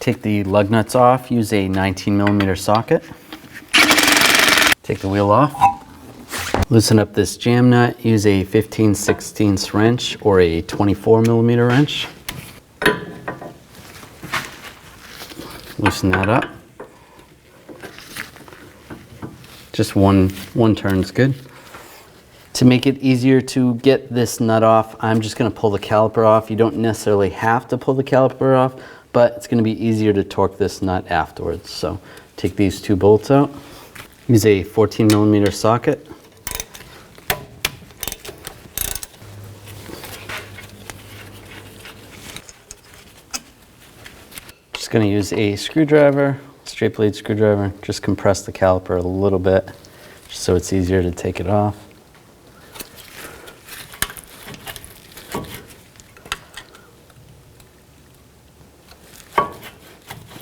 Take the lug nuts off, use a 19mm socket. Take the wheel off. Loosen up this jam nut, use a 15/16 wrench or a 24mm wrench. Loosen that up. Just one turn is good. To make it easier to get this nut off, I'm just going to pull the caliper off. You don't necessarily have to pull the caliper off, but it's going to be easier to torque this nut afterwards. So take these two bolts out. Use a 14mm socket. Just going to use a screwdriver, straight blade screwdriver, just compress the caliper a little bit just so it's easier to take it off.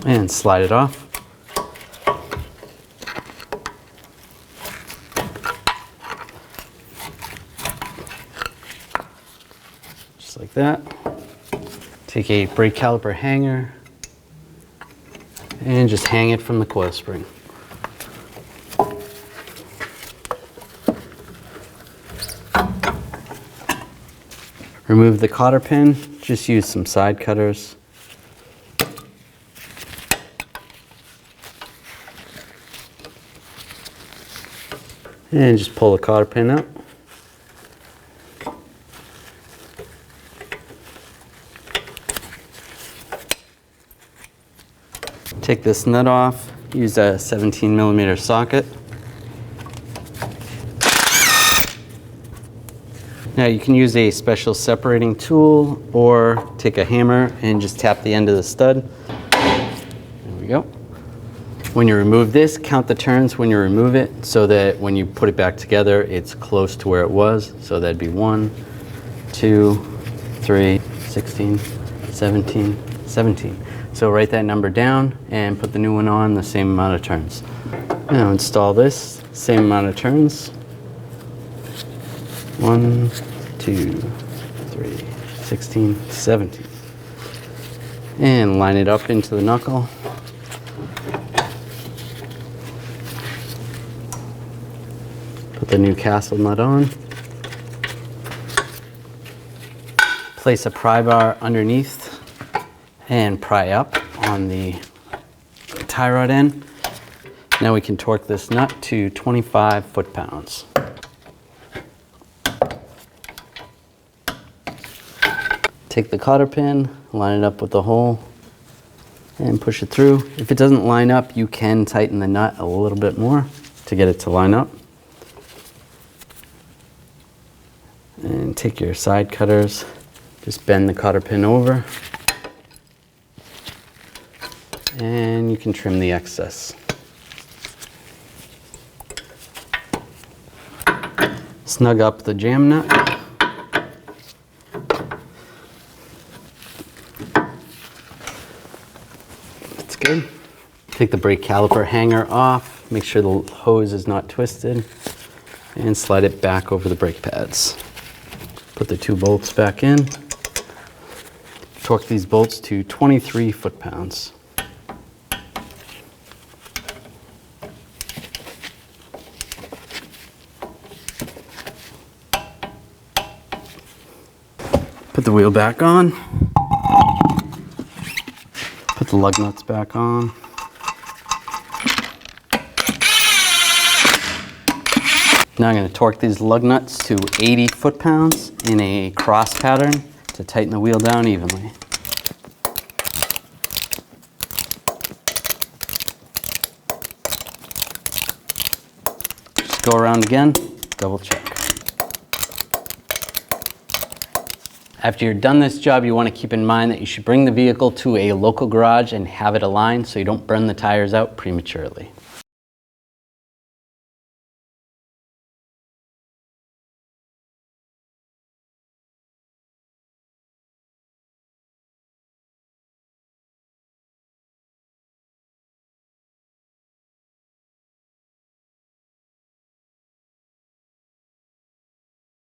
And slide it off. Just like that. Take a brake caliper hanger and just hang it from the coil spring. Remove the cotter pin, just use some side cutters. And just pull the cotter pin out. Take this nut off, use a 17mm socket. Now you can use a special separating tool or take a hammer and just tap the end of the stud. There we go. When you remove this, count the turns when you remove it so that when you put it back together, it's close to where it was. So that'd be 1, 2, 3, 16, 17, 17. So write that number down and put the new one on the same amount of turns. Now install this, same amount of turns. 1, 2, 3, 16, 17. And line it up into the knuckle. Put the new castle nut on. Place a pry bar underneath and pry up on the tie rod end. Now we can torque this nut to 25 foot-pounds. Take the cotter pin, line it up with the hole, and push it through. If it doesn't line up, you can tighten the nut a little bit more to get it to line up. And take your side cutters, just bend the cotter pin over, and you can trim the excess. Snug up the jam nut. That's good. Take the brake caliper hanger off, make sure the hose is not twisted, and slide it back over the brake pads. Put the two bolts back in. Torque these bolts to 23 foot-pounds. Put the wheel back on. Put the lug nuts back on. Now I'm going to torque these lug nuts to 80 foot-pounds in a cross pattern to tighten the wheel down evenly. Just go around again, double check. After you're done this job, you want to keep in mind that you should bring the vehicle to a local garage and have it aligned so you don't burn the tires out prematurely.